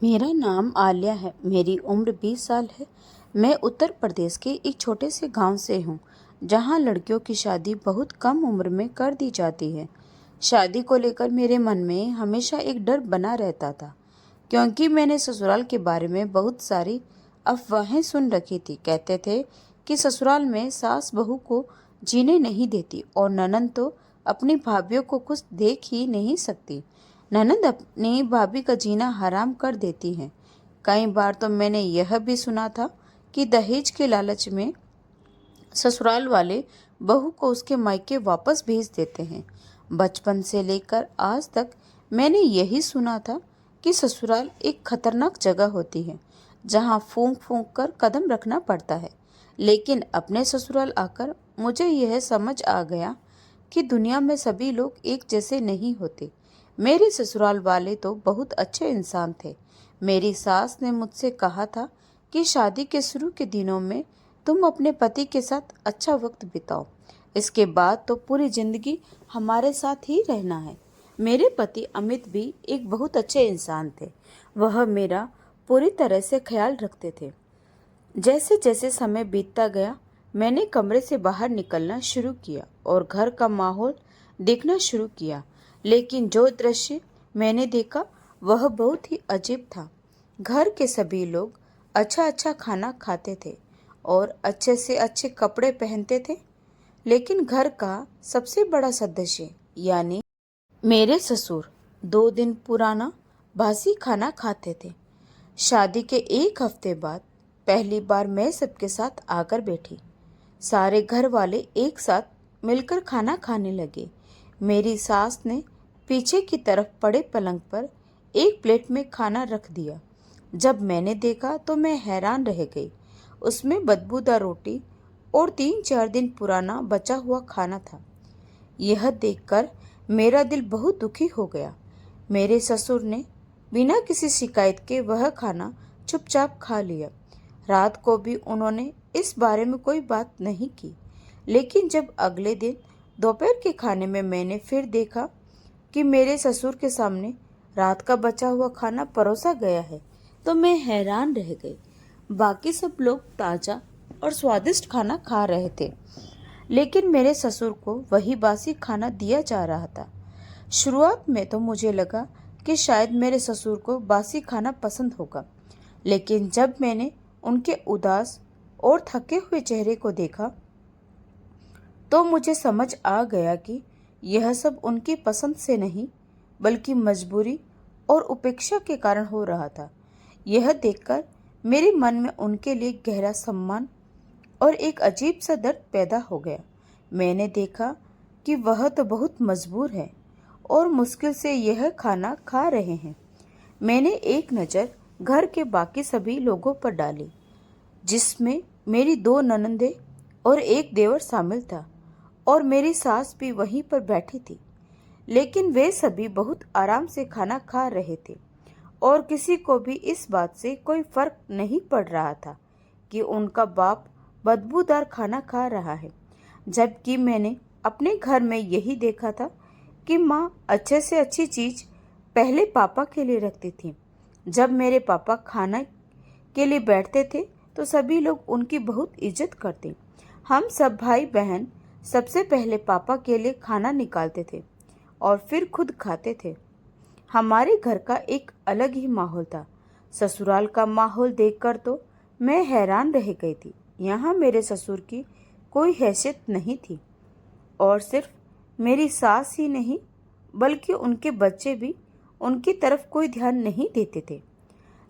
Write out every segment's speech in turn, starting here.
मेरा नाम आलिया है। मेरी उम्र 20 साल है। मैं उत्तर प्रदेश के एक छोटे से गांव से हूँ, जहाँ लड़कियों की शादी बहुत कम उम्र में कर दी जाती है। शादी को लेकर मेरे मन में हमेशा एक डर बना रहता था, क्योंकि मैंने ससुराल के बारे में बहुत सारी अफवाहें सुन रखी थी। कहते थे कि ससुराल में सास बहू को जीने नहीं देती और ननंद तो अपनी भाभीियों को कुछ देख ही नहीं सकती। ननंद अपनी भाभी का जीना हराम कर देती हैं। कई बार तो मैंने यह भी सुना था कि दहेज के लालच में ससुराल वाले बहू को उसके मायके वापस भेज देते हैं। बचपन से लेकर आज तक मैंने यही सुना था कि ससुराल एक खतरनाक जगह होती है, जहाँ फूंक फूंक कर कदम रखना पड़ता है। लेकिन अपने ससुराल आकर मुझे यह समझ आ गया कि दुनिया में सभी लोग एक जैसे नहीं होते। मेरे ससुराल वाले तो बहुत अच्छे इंसान थे। मेरी सास ने मुझसे कहा था कि शादी के शुरू के दिनों में तुम अपने पति के साथ अच्छा वक्त बिताओ, इसके बाद तो पूरी जिंदगी हमारे साथ ही रहना है। मेरे पति अमित भी एक बहुत अच्छे इंसान थे। वह मेरा पूरी तरह से ख्याल रखते थे। जैसे जैसे समय बीतता गया, मैंने कमरे से बाहर निकलना शुरू किया और घर का माहौल देखना शुरू किया। लेकिन जो दृश्य मैंने देखा वह बहुत ही अजीब था। घर के सभी लोग अच्छा अच्छा खाना खाते थे और अच्छे से अच्छे कपड़े पहनते थे, लेकिन घर का सबसे बड़ा सदस्य यानी मेरे ससुर 2 दिन पुराना बासी खाना खाते थे। शादी के एक हफ्ते बाद पहली बार मैं सबके साथ आकर बैठी। सारे घर वाले एक साथ मिलकर खाना खाने लगे। मेरी सास ने पीछे की तरफ पड़े पलंग पर एक प्लेट में खाना रख दिया। जब मैंने देखा तो मैं हैरान रह गई। उसमें बदबूदार रोटी और 3-4 दिन पुराना बचा हुआ खाना था। यह देखकर मेरा दिल बहुत दुखी हो गया। मेरे ससुर ने बिना किसी शिकायत के वह खाना चुपचाप खा लिया। रात को भी उन्होंने इस बारे में कोई बात नहीं की। लेकिन जब अगले दिन दोपहर के खाने में मैंने फिर देखा कि मेरे ससुर के सामने रात का बचा हुआ खाना परोसा गया है, तो मैं हैरान रह गई। बाकी सब लोग ताज़ा और स्वादिष्ट खाना खा रहे थे, लेकिन मेरे ससुर को वही बासी खाना दिया जा रहा था। शुरुआत में तो मुझे लगा कि शायद मेरे ससुर को बासी खाना पसंद होगा, लेकिन जब मैंने उनके उदास और थके हुए चेहरे को देखा तो मुझे समझ आ गया कि यह सब उनकी पसंद से नहीं, बल्कि मजबूरी और उपेक्षा के कारण हो रहा था। यह देखकर मेरे मन में उनके लिए गहरा सम्मान और एक अजीब सा दर्द पैदा हो गया। मैंने देखा कि वह तो बहुत मजबूर है और मुश्किल से यह खाना खा रहे हैं। मैंने एक नज़र घर के बाकी सभी लोगों पर डाली, जिसमें मेरी 2 ननंदे और एक देवर शामिल था, और मेरी सास भी वहीं पर बैठी थी। लेकिन वे सभी बहुत आराम से खाना खा रहे थे और किसी को भी इस बात से कोई फर्क नहीं पड़ रहा था कि उनका बाप बदबूदार खाना खा रहा है, जबकि मैंने अपने घर में यही देखा था कि माँ अच्छे से अच्छी चीज़ पहले पापा के लिए रखती थी। जब मेरे पापा खाना के लिए बैठते थे तो सभी लोग उनकी बहुत इज्जत करते। हम सब भाई बहन सबसे पहले पापा के लिए खाना निकालते थे और फिर खुद खाते थे। हमारे घर का एक अलग ही माहौल था। ससुराल का माहौल देखकर तो मैं हैरान रह गई थी। यहाँ मेरे ससुर की कोई हैसियत नहीं थी, और सिर्फ मेरी सास ही नहीं, बल्कि उनके बच्चे भी उनकी तरफ कोई ध्यान नहीं देते थे।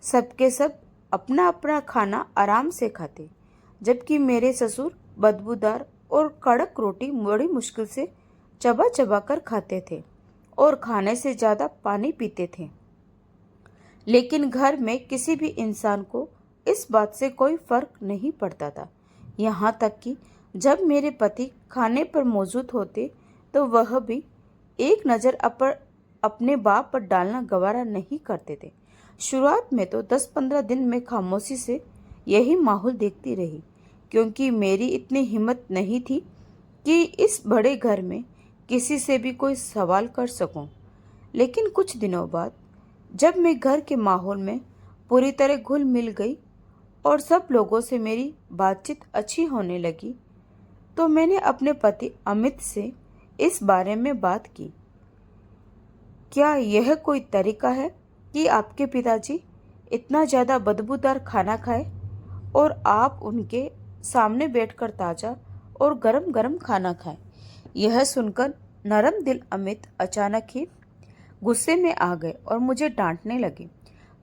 सबके सब अपना अपना खाना आराम से खाते, जबकि मेरे ससुर बदबूदार और कड़क रोटी बड़ी मुश्किल से चबा चबा कर खाते थे और खाने से ज़्यादा पानी पीते थे। लेकिन घर में किसी भी इंसान को इस बात से कोई फर्क नहीं पड़ता था। यहाँ तक कि जब मेरे पति खाने पर मौजूद होते तो वह भी एक नज़र अपने बाप पर डालना गवारा नहीं करते थे। शुरुआत में तो 10-15 दिन में खामोशी से यही माहौल देखती रही, क्योंकि मेरी इतनी हिम्मत नहीं थी कि इस बड़े घर में किसी से भी कोई सवाल कर सकूं। लेकिन कुछ दिनों बाद जब मैं घर के माहौल में पूरी तरह घुल मिल गई और सब लोगों से मेरी बातचीत अच्छी होने लगी, तो मैंने अपने पति अमित से इस बारे में बात की। क्या यह कोई तरीका है कि आपके पिताजी इतना ज़्यादा बदबूदार खाना खाए और आप उनके सामने बैठकर ताज़ा और गरम गरम खाना खाएं? यह सुनकर नरम दिल अमित अचानक ही गुस्से में आ गए और मुझे डांटने लगे।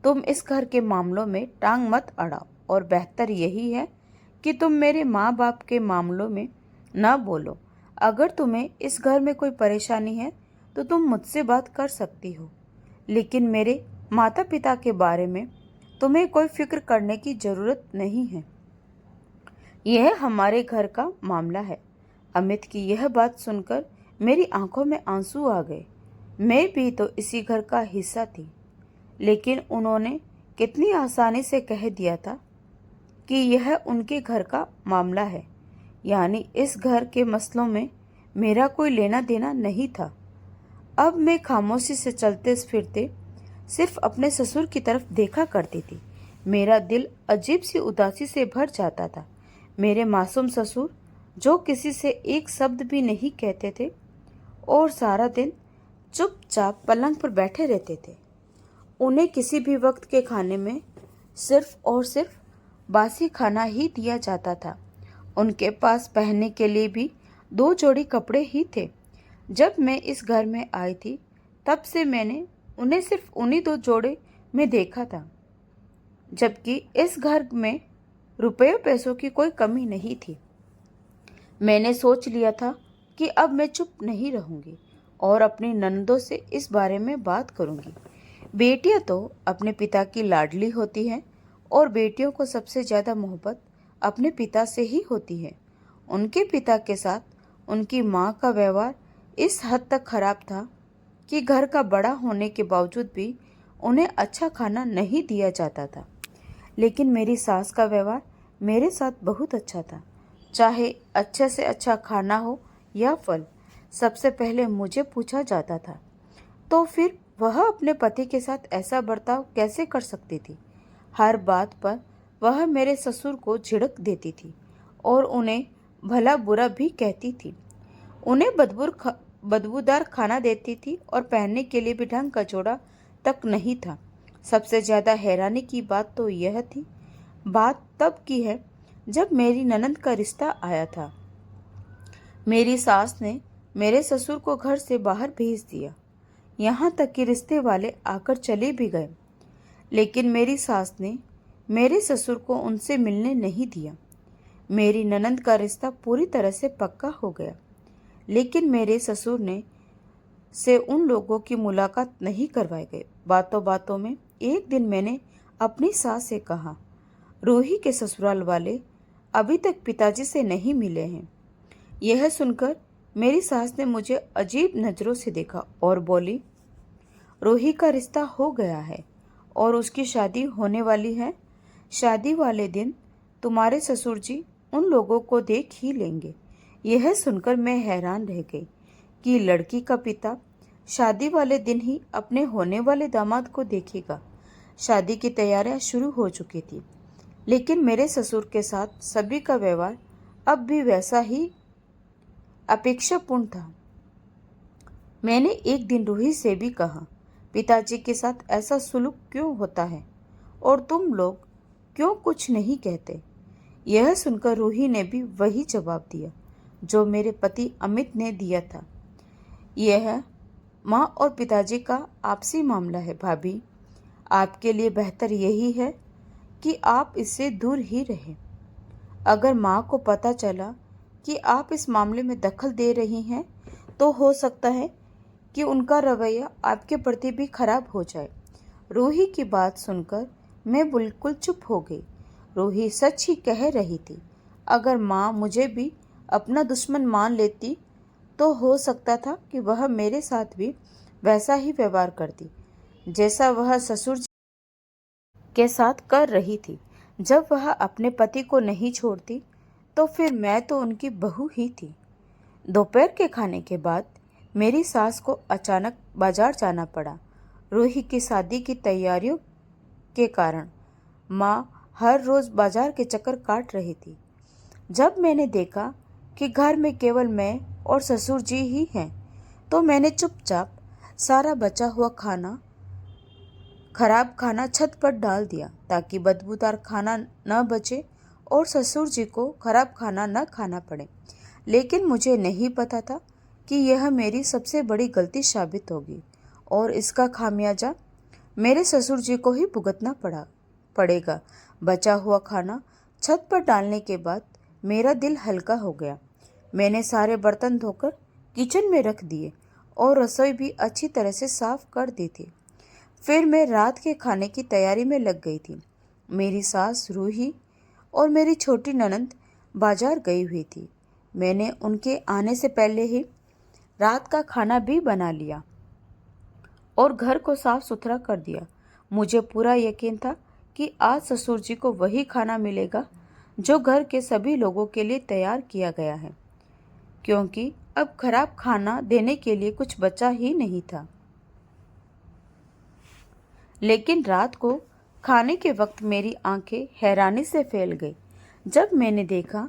तुम इस घर के मामलों में टांग मत अड़ाओ और बेहतर यही है कि तुम मेरे माँ बाप के मामलों में न बोलो। अगर तुम्हें इस घर में कोई परेशानी है तो तुम मुझसे बात कर सकती हो, लेकिन मेरे माता पिता के बारे में तुम्हें कोई फिक्र करने की ज़रूरत नहीं है। यह हमारे घर का मामला है। अमित की यह बात सुनकर मेरी आंखों में आंसू आ गए। मैं भी तो इसी घर का हिस्सा थी, लेकिन उन्होंने कितनी आसानी से कह दिया था कि यह उनके घर का मामला है, यानी इस घर के मसलों में मेरा कोई लेना देना नहीं था। अब मैं खामोशी से चलते फिरते सिर्फ अपने ससुर की तरफ देखा करती थी। मेरा दिल अजीब सी उदासी से भर जाता था। मेरे मासूम ससुर, जो किसी से एक शब्द भी नहीं कहते थे और सारा दिन चुपचाप पलंग पर बैठे रहते थे, उन्हें किसी भी वक्त के खाने में सिर्फ और सिर्फ बासी खाना ही दिया जाता था। उनके पास पहनने के लिए भी 2 जोड़ी कपड़े ही थे। जब मैं इस घर में आई थी, तब से मैंने उन्हें सिर्फ उन्हीं 2 जोड़े में देखा था, जबकि इस घर में रुपये पैसों की कोई कमी नहीं थी। मैंने सोच लिया था कि अब मैं चुप नहीं रहूंगी और अपनी ननदों से इस बारे में बात करूंगी। बेटियां तो अपने पिता की लाडली होती हैं और बेटियों को सबसे ज़्यादा मोहब्बत अपने पिता से ही होती है। उनके पिता के साथ उनकी माँ का व्यवहार इस हद तक खराब था कि घर का बड़ा होने के बावजूद भी उन्हें अच्छा खाना नहीं दिया जाता था। लेकिन मेरी सास का व्यवहार मेरे साथ बहुत अच्छा था। चाहे अच्छे से अच्छा खाना हो या फल, सबसे पहले मुझे पूछा जाता था। तो फिर वह अपने पति के साथ ऐसा बर्ताव कैसे कर सकती थी? हर बात पर वह मेरे ससुर को झिड़क देती थी और उन्हें भला बुरा भी कहती थी। उन्हें बदबूदार खाना देती थी और पहनने के लिए भी ढंग का जोड़ा तक नहीं था। सबसे ज़्यादा हैरानी की बात तो यह थी, बात तब की है जब मेरी ननद का रिश्ता आया था। मेरी सास ने मेरे ससुर को घर से बाहर भेज दिया, यहाँ तक कि रिश्ते वाले आकर चले भी गए, लेकिन मेरी सास ने मेरे ससुर को उनसे मिलने नहीं दिया। मेरी ननद का रिश्ता पूरी तरह से पक्का हो गया, लेकिन मेरे ससुर ने से उन लोगों की मुलाकात नहीं करवाए गए। बातों बातों में एक दिन मैंने अपनी सास से कहा, रूही के ससुराल वाले अभी तक पिताजी से नहीं मिले हैं। यह सुनकर मेरी सास ने मुझे अजीब नज़रों से देखा और बोली, रूही का रिश्ता हो गया है और उसकी शादी होने वाली है। शादी वाले दिन तुम्हारे ससुर जी उन लोगों को देख ही लेंगे। यह सुनकर मैं हैरान रह गई कि लड़की का पिता शादी वाले दिन ही अपने होने वाले दामाद को देखेगा। शादी की तैयारियां शुरू हो चुकी थी, लेकिन मेरे ससुर के साथ सभी का व्यवहार अब भी वैसा ही अपेक्षापूर्ण था। मैंने एक दिन रूही से भी कहा, पिताजी के साथ ऐसा सुलूक क्यों होता है और तुम लोग क्यों कुछ नहीं कहते? यह सुनकर रूही ने भी वही जवाब दिया जो मेरे पति अमित ने दिया था। यह माँ और पिताजी का आपसी मामला है भाभी। आपके लिए बेहतर यही है कि आप इससे दूर ही रहें। अगर माँ को पता चला कि आप इस मामले में दखल दे रही हैं, तो हो सकता है कि उनका रवैया आपके प्रति भी खराब हो जाए। रूही की बात सुनकर मैं बिल्कुल चुप हो गई। रूही सच ही कह रही थी। अगर माँ मुझे भी अपना दुश्मन मान लेती तो हो सकता था कि वह मेरे साथ भी वैसा ही व्यवहार करती जैसा वह ससुर के साथ कर रही थी। जब वह अपने पति को नहीं छोड़ती तो फिर मैं तो उनकी बहू ही थी। दोपहर के खाने के बाद मेरी सास को अचानक बाजार जाना पड़ा। रूही की शादी की तैयारियों के कारण माँ हर रोज़ बाजार के चक्कर काट रही थी। जब मैंने देखा कि घर में केवल मैं और ससुर जी ही हैं, तो मैंने चुपचाप सारा बचा हुआ खराब खाना छत पर डाल दिया ताकि बदबूदार खाना न बचे और ससुर जी को खराब खाना न खाना पड़े। लेकिन मुझे नहीं पता था कि यह मेरी सबसे बड़ी गलती साबित होगी और इसका खामियाजा मेरे ससुर जी को ही भुगतना पड़ेगा। बचा हुआ खाना छत पर डालने के बाद मेरा दिल हल्का हो गया। मैंने सारे बर्तन धोकर किचन में रख दिए और रसोई भी अच्छी तरह से साफ कर दी थी। फिर मैं रात के खाने की तैयारी में लग गई थी। मेरी सास रूही और मेरी छोटी ननद बाजार गई हुई थी। मैंने उनके आने से पहले ही रात का खाना भी बना लिया और घर को साफ सुथरा कर दिया। मुझे पूरा यकीन था कि आज ससुर जी को वही खाना मिलेगा जो घर के सभी लोगों के लिए तैयार किया गया है, क्योंकि अब खराब खाना देने के लिए कुछ बचा ही नहीं था। लेकिन रात को खाने के वक्त मेरी आंखें हैरानी से फैल गई जब मैंने देखा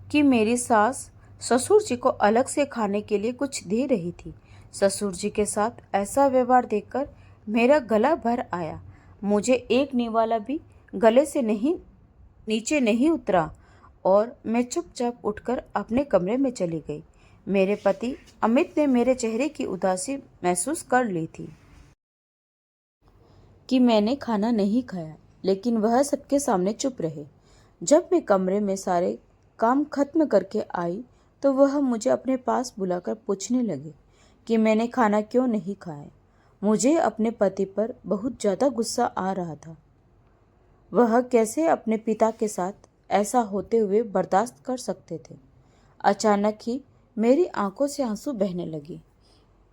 कि मेरी सास ससुर जी को अलग से खाने के लिए कुछ दे रही थी। ससुर जी के साथ ऐसा व्यवहार देखकर मेरा गला भर आया। मुझे एक निवाला भी गले से नीचे नहीं उतरा और मैं चुपचाप उठकर अपने कमरे में चली गई। मेरे पति अमित ने मेरे चेहरे की उदासी महसूस कर ली थी कि मैंने खाना नहीं खाया, लेकिन वह सबके सामने चुप रहे। जब मैं कमरे में सारे काम खत्म करके आई तो वह मुझे अपने पास बुलाकर पूछने लगे कि मैंने खाना क्यों नहीं खाया। मुझे अपने पति पर बहुत ज़्यादा गुस्सा आ रहा था। वह कैसे अपने पिता के साथ ऐसा होते हुए बर्दाश्त कर सकते थे। अचानक ही मेरी आंखों से आंसू बहने लगे।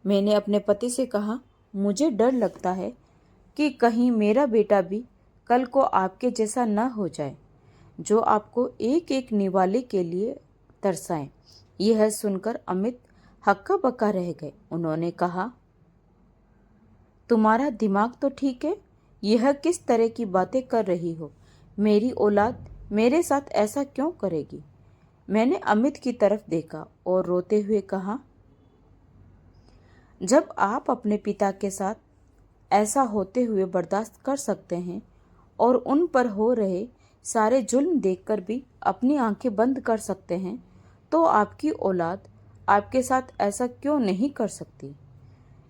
मैंने अपने पति से कहा, मुझे डर लगता है कि कहीं मेरा बेटा भी कल को आपके जैसा न हो जाए, जो आपको एक एक निवाले के लिए तरसाएं। यह सुनकर अमित हक्का बक्का रह गए। उन्होंने कहा, तुम्हारा दिमाग तो ठीक है, यह किस तरह की बातें कर रही हो? मेरी औलाद मेरे साथ ऐसा क्यों करेगी? मैंने अमित की तरफ देखा और रोते हुए कहा, जब आप अपने पिता के साथ ऐसा होते हुए बर्दाश्त कर सकते हैं और उन पर हो रहे सारे जुल्म देखकर भी अपनी आंखें बंद कर सकते हैं, तो आपकी औलाद आपके साथ ऐसा क्यों नहीं कर सकती?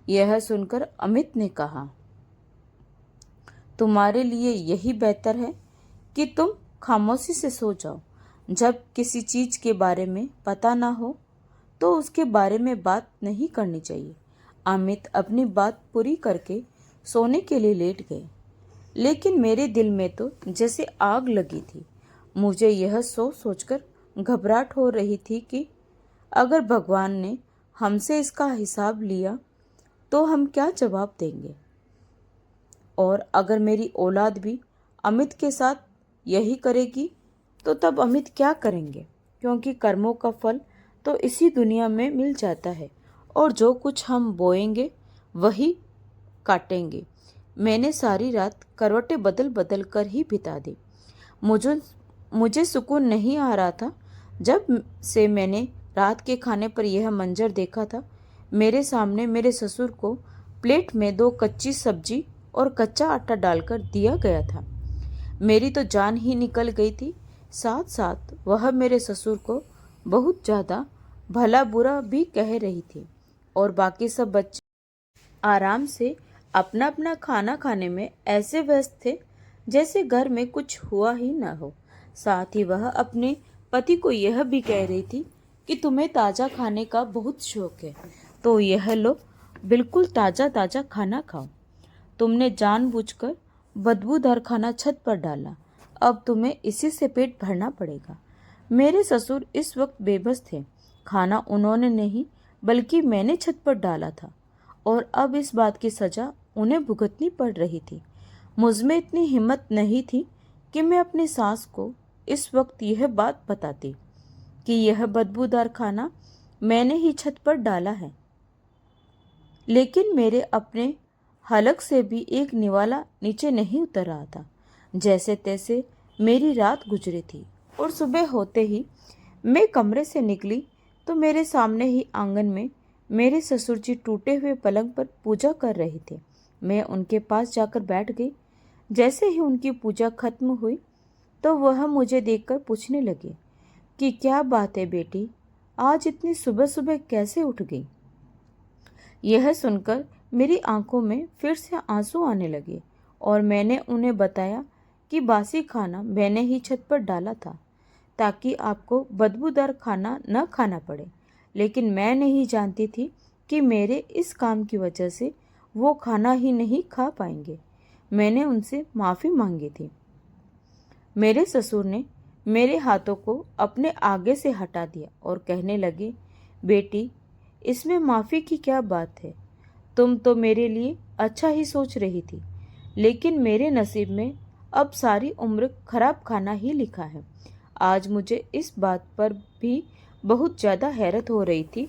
यह सुनकर अमित ने कहा, तुम्हारे लिए यही बेहतर है कि तुम खामोशी से सो जाओ। जब किसी चीज़ के बारे में पता ना हो तो उसके बारे में बात नहीं करनी चाहिए। अमित अपनी बात पूरी करके सोने के लिए लेट गए, लेकिन मेरे दिल में तो जैसे आग लगी थी। मुझे यह सोचकर घबराहट हो रही थी कि अगर भगवान ने हमसे इसका हिसाब लिया तो हम क्या जवाब देंगे, और अगर मेरी औलाद भी अमित के साथ यही करेगी तो तब अमित क्या करेंगे? क्योंकि कर्मों का फल तो इसी दुनिया में मिल जाता है और जो कुछ हम बोएंगे वही काटेंगे। मैंने सारी रात करवटें बदल बदल कर ही बिता दी। मुझे सुकून नहीं आ रहा था। जब से मैंने रात के खाने पर यह मंजर देखा था, मेरे सामने मेरे ससुर को प्लेट में 2 कच्ची सब्जी और कच्चा आटा डालकर दिया गया था। मेरी तो जान ही निकल गई थी। साथ साथ वह मेरे ससुर को बहुत ज़्यादा भला बुरा भी कह रही थी और बाकी सब बच्चे आराम से अपना अपना खाना खाने में ऐसे व्यस्त थे जैसे घर में कुछ हुआ ही न हो। साथ ही वह अपने पति को यह भी कह रही थी कि तुम्हें ताज़ा खाने का बहुत शौक है, तो यह लो, बिल्कुल ताज़ा ताज़ा खाना खाओ। तुमने जानबूझकर बदबूदार खाना छत पर डाला, अब तुम्हें इसी से पेट भरना पड़ेगा। मेरे ससुर इस वक्त बेबस थे। खाना उन्होंने नहीं बल्कि मैंने छत पर डाला था और अब इस बात की सज़ा उन्हें भुगतनी पड़ रही थी। मुझमें इतनी हिम्मत नहीं थी कि मैं अपनी सास को इस वक्त यह बात बताती कि यह बदबूदार खाना मैंने ही छत पर डाला है। लेकिन मेरे अपने हलक से भी एक निवाला नीचे नहीं उतर रहा था। जैसे तैसे मेरी रात गुजरी थी और सुबह होते ही मैं कमरे से निकली तो मेरे सामने ही आंगन में मेरे ससुर जी टूटे हुए पलंग पर पूजा कर रहे थे। मैं उनके पास जाकर बैठ गई। जैसे ही उनकी पूजा खत्म हुई तो वह मुझे देखकर पूछने लगे कि क्या बात है बेटी, आज इतनी सुबह सुबह कैसे उठ गई। यह सुनकर मेरी आंखों में फिर से आंसू आने लगे और मैंने उन्हें बताया कि बासी खाना मैंने ही छत पर डाला था ताकि आपको बदबूदार खाना न खाना पड़े, लेकिन मैं नहीं जानती थी कि मेरे इस काम की वजह से वो खाना ही नहीं खा पाएंगे। मैंने उनसे माफ़ी मांगी थी। मेरे ससुर ने मेरे हाथों को अपने आगे से हटा दिया और कहने लगे, बेटी, इसमें माफ़ी की क्या बात है। तुम तो मेरे लिए अच्छा ही सोच रही थी, लेकिन मेरे नसीब में अब सारी उम्र खराब खाना ही लिखा है। आज मुझे इस बात पर भी बहुत ज़्यादा हैरत हो रही थी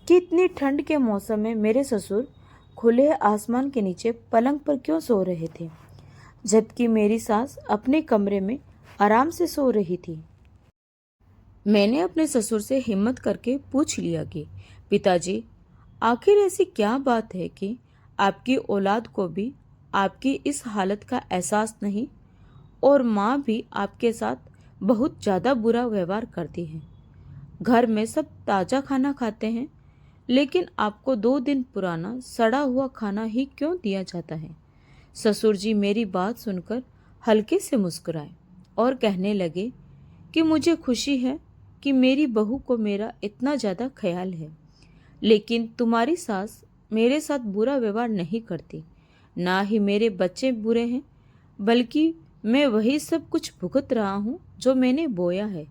कि इतनी ठंड के मौसम में मेरे ससुर खुले आसमान के नीचे पलंग पर क्यों सो रहे थे, जबकि मेरी सास अपने कमरे में आराम से सो रही थी। मैंने अपने ससुर से हिम्मत करके पूछ लिया कि पिताजी, आखिर ऐसी क्या बात है कि आपकी औलाद को भी आपकी इस हालत का एहसास नहीं और माँ भी आपके साथ बहुत ज़्यादा बुरा व्यवहार करती है। घर में सब ताज़ा खाना खाते हैं, लेकिन आपको 2 दिन पुराना सड़ा हुआ खाना ही क्यों दिया जाता है। ससुर जी मेरी बात सुनकर हल्के से मुस्कुराए और कहने लगे कि मुझे खुशी है कि मेरी बहू को मेरा इतना ज़्यादा ख्याल है, लेकिन तुम्हारी सास मेरे साथ बुरा व्यवहार नहीं करती, ना ही मेरे बच्चे बुरे हैं, बल्कि मैं वही सब कुछ भुगत रहा हूँ जो मैंने बोया है।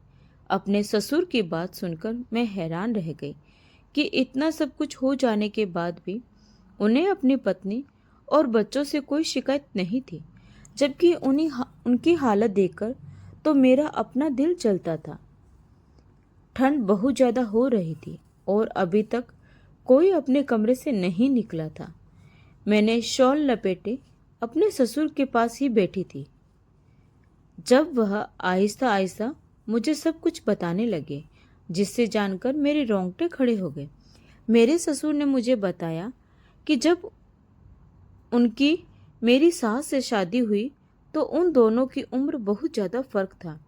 अपने ससुर की बात सुनकर मैं हैरान रह गई कि इतना सब कुछ हो जाने के बाद भी उन्हें अपनी पत्नी और बच्चों से कोई शिकायत नहीं थी, जबकि उनकी हालत देखकर तो मेरा अपना दिल जलता था। ठंड बहुत ज़्यादा हो रही थी और अभी तक कोई अपने कमरे से नहीं निकला था। मैंने शॉल लपेटे अपने ससुर के पास ही बैठी थी जब वह आहिस्ता आहिस्ता मुझे सब कुछ बताने लगे, जिससे जानकर मेरे रोंगटे खड़े हो गए। मेरे ससुर ने मुझे बताया कि जब उनकी मेरी सास से शादी हुई तो उन दोनों की उम्र बहुत ज़्यादा फर्क था।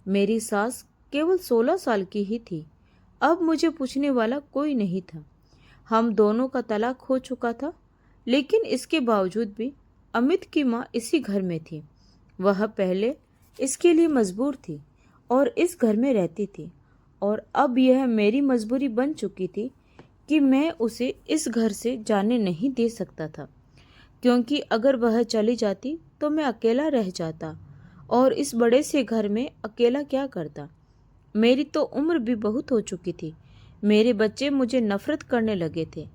मेरी सास केवल 16 साल की ही थी। अब मुझे पूछने वाला कोई नहीं था। हम दोनों का तलाक हो चुका था, लेकिन इसके बावजूद भी अमित की माँ इसी घर में थी। वह पहले इसके लिए मजबूर थी और इस घर में रहती थी, और अब यह मेरी मजबूरी बन चुकी थी कि मैं उसे इस घर से जाने नहीं दे सकता था, क्योंकि अगर वह चली जाती तो मैं अकेला रह जाता और इस बड़े से घर में अकेला क्या करता। मेरी तो उम्र भी बहुत हो चुकी थी। मेरे बच्चे मुझे नफरत करने लगे थे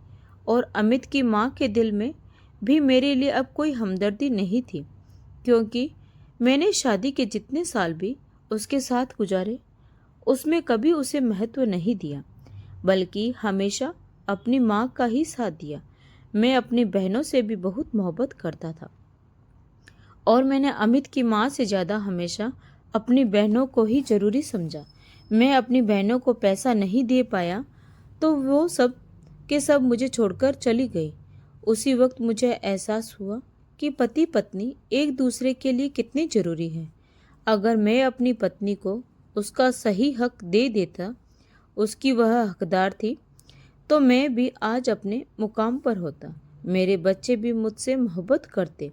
और अमित की माँ के दिल में भी मेरे लिए अब कोई हमदर्दी नहीं थी, क्योंकि मैंने शादी के जितने साल भी उसके साथ गुजारे उसमें कभी उसे महत्व नहीं दिया, बल्कि हमेशा अपनी माँ का ही साथ दिया। मैं अपनी बहनों से भी बहुत मोहब्बत करता था और मैंने अमित की माँ से ज़्यादा हमेशा अपनी बहनों को ही ज़रूरी समझा। मैं अपनी बहनों को पैसा नहीं दे पाया तो वो सब के सब मुझे छोड़कर चली गई। उसी वक्त मुझे एहसास हुआ कि पति पत्नी एक दूसरे के लिए कितनी ज़रूरी है। अगर मैं अपनी पत्नी को उसका सही हक दे देता, उसकी वह हकदार थी, तो मैं भी आज अपने मुकाम पर होता। मेरे बच्चे भी मुझसे मोहब्बत करते,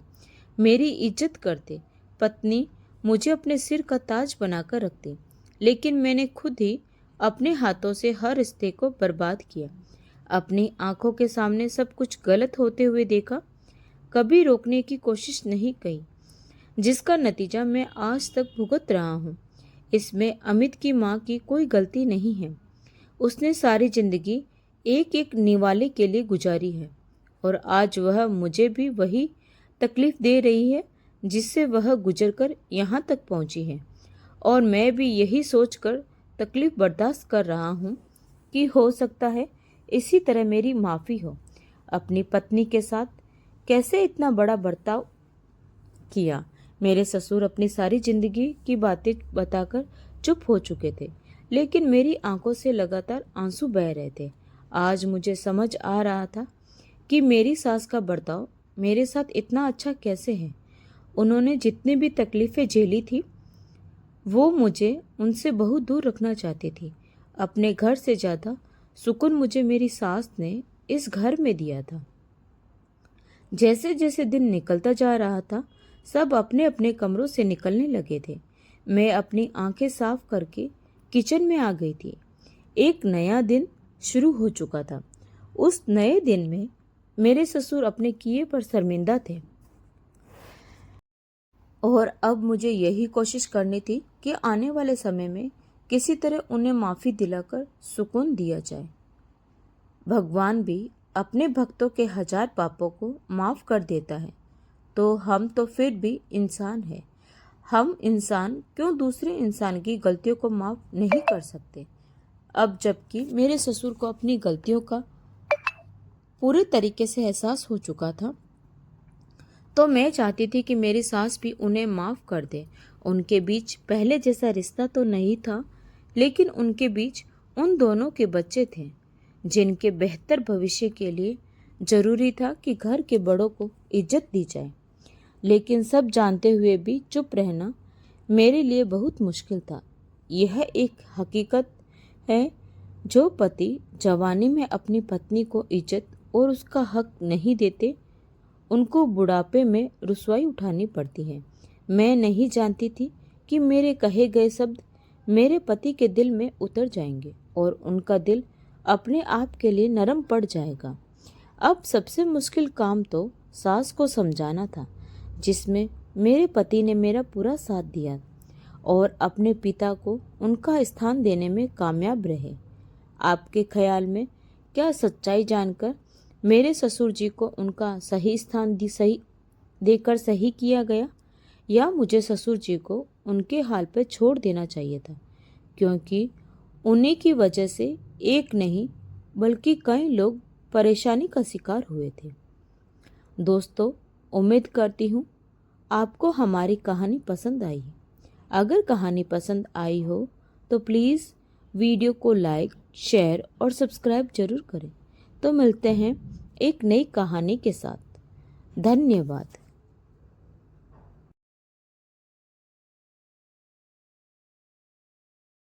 मेरी इज्जत करते, पत्नी मुझे अपने सिर का ताज बनाकर रखती, लेकिन मैंने खुद ही अपने हाथों से हर रिश्ते को बर्बाद किया। अपनी आंखों के सामने सब कुछ गलत होते हुए देखा, कभी रोकने की कोशिश नहीं की, जिसका नतीजा मैं आज तक भुगत रहा हूँ। इसमें अमित की माँ की कोई गलती नहीं है। उसने सारी जिंदगी एक एक निवाले के लिए गुजारी है और आज वह मुझे भी वही तकलीफ दे रही है जिससे वह गुजरकर यहाँ तक पहुँची है, और मैं भी यही सोचकर तकलीफ बर्दाश्त कर रहा हूँ कि हो सकता है इसी तरह मेरी माफ़ी हो। अपनी पत्नी के साथ कैसे इतना बड़ा बर्ताव किया। मेरे ससुर अपनी सारी जिंदगी की बातें बताकर चुप हो चुके थे, लेकिन मेरी आंखों से लगातार आंसू बह रहे थे। आज मुझे समझ आ रहा था कि मेरी सास का बर्ताव मेरे साथ इतना अच्छा कैसे है। उन्होंने जितनी भी तकलीफें झेली थी, वो मुझे उनसे बहुत दूर रखना चाहती थी। अपने घर से ज़्यादा सुकून मुझे मेरी सास ने इस घर में दिया था। जैसे जैसे दिन निकलता जा रहा था, सब अपने अपने कमरों से निकलने लगे थे। मैं अपनी आंखें साफ करके किचन में आ गई थी। एक नया दिन शुरू हो चुका था। उस नए दिन में मेरे ससुर अपने किए पर शर्मिंदा थे और अब मुझे यही कोशिश करनी थी कि आने वाले समय में किसी तरह उन्हें माफ़ी दिलाकर सुकून दिया जाए। भगवान भी अपने भक्तों के 1000 पापों को माफ़ कर देता है, तो हम तो फिर भी इंसान हैं। हम इंसान क्यों दूसरे इंसान की गलतियों को माफ़ नहीं कर सकते। अब जबकि मेरे ससुर को अपनी गलतियों का पूरे तरीके से एहसास हो चुका था, तो मैं चाहती थी कि मेरी सास भी उन्हें माफ़ कर दे। उनके बीच पहले जैसा रिश्ता तो नहीं था, लेकिन उनके बीच उन दोनों के बच्चे थे, जिनके बेहतर भविष्य के लिए जरूरी था कि घर के बड़ों को इज्जत दी जाए। लेकिन सब जानते हुए भी चुप रहना मेरे लिए बहुत मुश्किल था। यह एक हकीकत है, जो पति जवानी में अपनी पत्नी को इज्जत और उसका हक नहीं देते, उनको बुढ़ापे में रुसवाई उठानी पड़ती है। मैं नहीं जानती थी कि मेरे कहे गए शब्द मेरे पति के दिल में उतर जाएंगे और उनका दिल अपने आप के लिए नरम पड़ जाएगा। अब सबसे मुश्किल काम तो सास को समझाना था, जिसमें मेरे पति ने मेरा पूरा साथ दिया और अपने पिता को उनका स्थान देने में कामयाब रहे। आपके ख्याल में क्या सच्चाई जानकर मेरे ससुर जी को उनका सही स्थान देकर सही किया गया, या मुझे ससुर जी को उनके हाल पर छोड़ देना चाहिए था, क्योंकि उन्हीं की वजह से एक नहीं बल्कि कई लोग परेशानी का शिकार हुए थे। दोस्तों, उम्मीद करती हूँ आपको हमारी कहानी पसंद आई। अगर कहानी पसंद आई हो तो प्लीज़ वीडियो को लाइक, शेयर और सब्सक्राइब जरूर करें। तो मिलते हैं एक नई कहानी के साथ। धन्यवाद।